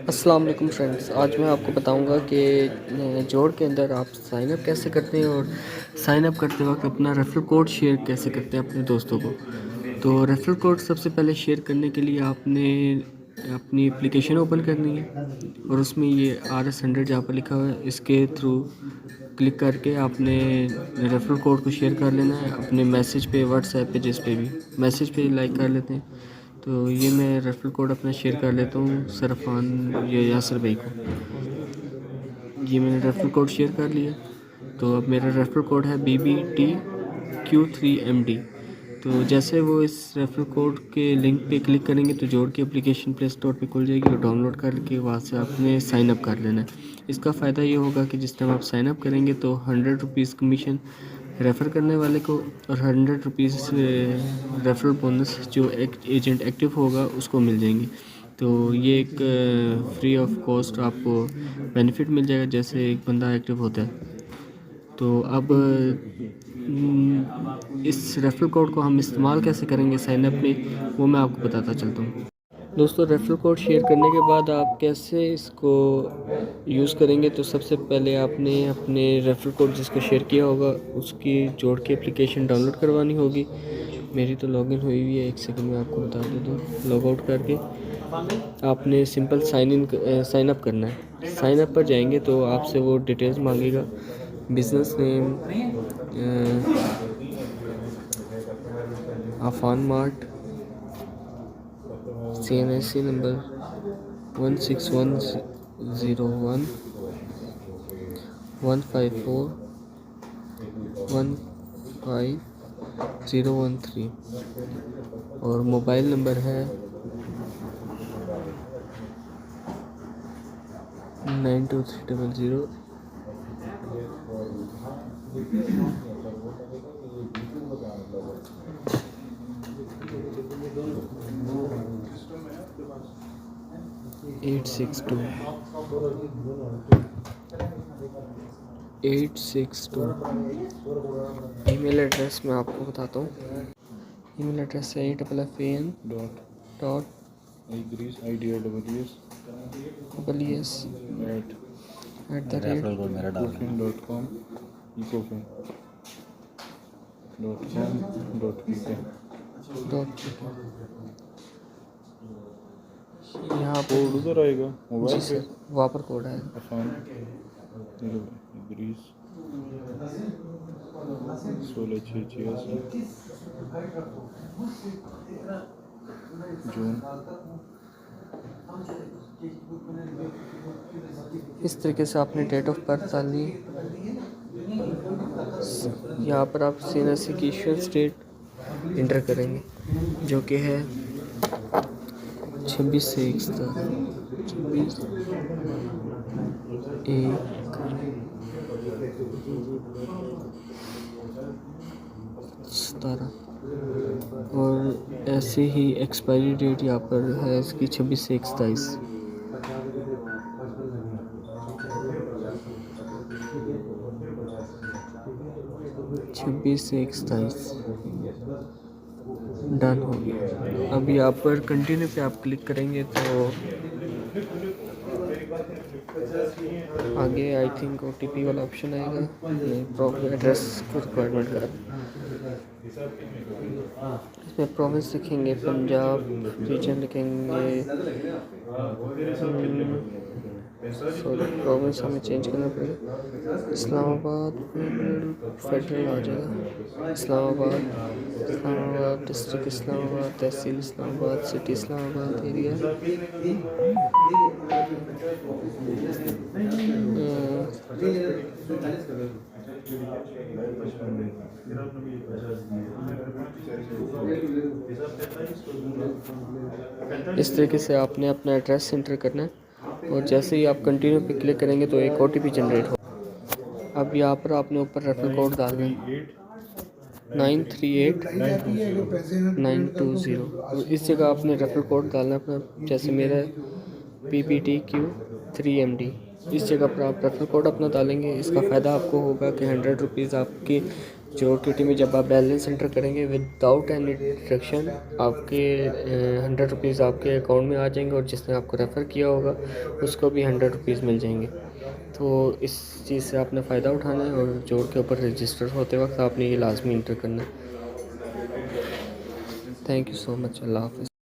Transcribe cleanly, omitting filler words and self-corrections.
अस्सलाम वालेकुम फ्रेंड्स। आज मैं आपको बताऊंगा कि जोड़ के अंदर आप साइन अप कैसे करते हैं और साइन अप करते वक्त अपना रेफरल कोड शेयर कैसे करते हैं अपने दोस्तों को। तो रेफरल कोड सबसे पहले शेयर करने के लिए आपने अपनी एप्लीकेशन ओपन करनी है और उसमें ये RS100 जहाँ पर लिखा हुआ है इसके थ्रू क्लिक करके आपने रेफरल कोड को शेयर कर लेना है अपने मैसेज पे, व्हाट्सएप पे, जिस पे भी मैसेज पे लाइक कर लेते हैं। तो ये मैं रेफरल कोड अपना शेयर कर लेता हूँ सरफान या यासर भाई को। ये मैंने रेफरल कोड शेयर कर लिया। तो अब मेरा रेफरल कोड है BBTQ3MD। तो जैसे वो इस रेफरल कोड के लिंक पे क्लिक करेंगे तो जोड़ की एप्लीकेशन प्ले स्टोर पे खुल जाएगी और डाउनलोड करके वहाँ से आपने साइन अप कर लेना है। इसका फ़ायदा ये होगा कि जिस टाइम आप साइन अप करेंगे तो 100 रुपीज़ कमीशन रेफ़र करने वाले को और 100 रुपीज़ रेफरल बोनस जो एक एजेंट एक्टिव होगा उसको मिल जाएंगे। तो ये एक फ्री ऑफ कॉस्ट आपको बेनिफिट मिल जाएगा जैसे एक बंदा एक्टिव होता है। तो अब इस रेफरल कोड को हम इस्तेमाल कैसे करेंगे साइन अप में, वो मैं आपको बताता चलता हूँ। दोस्तों, रेफरल कोड शेयर करने के बाद आप कैसे इसको यूज़ करेंगे, तो सबसे पहले आपने अपने रेफरल कोड जिसको शेयर किया होगा उसकी जोड़ के एप्लीकेशन डाउनलोड करवानी होगी। मेरी तो लॉगिन हुई हुई है, एक सेकंड में आपको बता देता हूँ। लॉग आउट करके आपने सिंपल साइन अप करना है। साइन अप पर जाएंगे तो आपसे वो डिटेल्स मांगेगा, business name, Affan mart, CNSC number 16101 154 15013 और मोबाइल नंबर है 92300। Eight six two. Email address मैं आपको बताता हूँ। ईमेल एड्रेस है AFFAN डॉट IDRES @ecofin.com यहाँ कोड उधर आएगा मोबाइल पे। वहाँ पर कोड है आसान IDRES 16686 जून। इस तरीके से आपने डेट ऑफ बर्थ डालनी है। यहाँ पर आप CNSC की इश्यूएंस डेट इंटर करेंगे जो कि है 26 से 1 17 और ऐसे ही एक्सपायरी डेट यहाँ पर है इसकी 26 से 27। से 27 डन हो गया। अब यहाँ पर कंटिन्यू पे आप क्लिक करेंगे तो आगे आई थिंक OTP वाला ऑप्शन आएगा। प्रॉपर एड्रेस को रिक्वायरमेंट का इसमें प्रोविंस लिखेंगे, पंजाब रीजन लिखेंगे। सॉरी, प्रोविंस हमें चेंज करना पड़ेगा। इस्लामाबाद फेडरल आ जाएगा। इस्लामाबाद डिस्ट्रिक्ट इस्लामाबाद, तहसील इस्लामाबाद, सिटी इस्लामाबाद, एरिया इस तरीके से आपने अपना एड्रेस एंटर करना है और जैसे ही आप कंटिन्यू पे क्लिक करेंगे तो एक OTP जनरेट हो। अब यहाँ पर आपने ऊपर रेफरल कोड डालना है 938920। तो इस जगह आपने रेफरल कोड डालना है अपना, जैसे मेरा BBTQ3MD। इस जगह पर आप रेफरल कोड अपना डालेंगे। इसका फ़ायदा आपको होगा कि 100 रुपीज़ आपकी जोड़ क्यूटी में जब आप बैलेंस एंटर करेंगे विदाउट एनी डिडक्शन आपके 100 रुपीज़ आपके अकाउंट में आ जाएंगे, और जिसने आपको रेफ़र किया होगा उसको भी 100 रुपीज़ मिल जाएंगे। तो इस चीज़ से आपने फ़ायदा उठाना है, और जोड़ के ऊपर रजिस्टर होते वक्त आपने ये लाजमी इंटर करना है। Thank you so much. अल्लाह हाफ़िज़।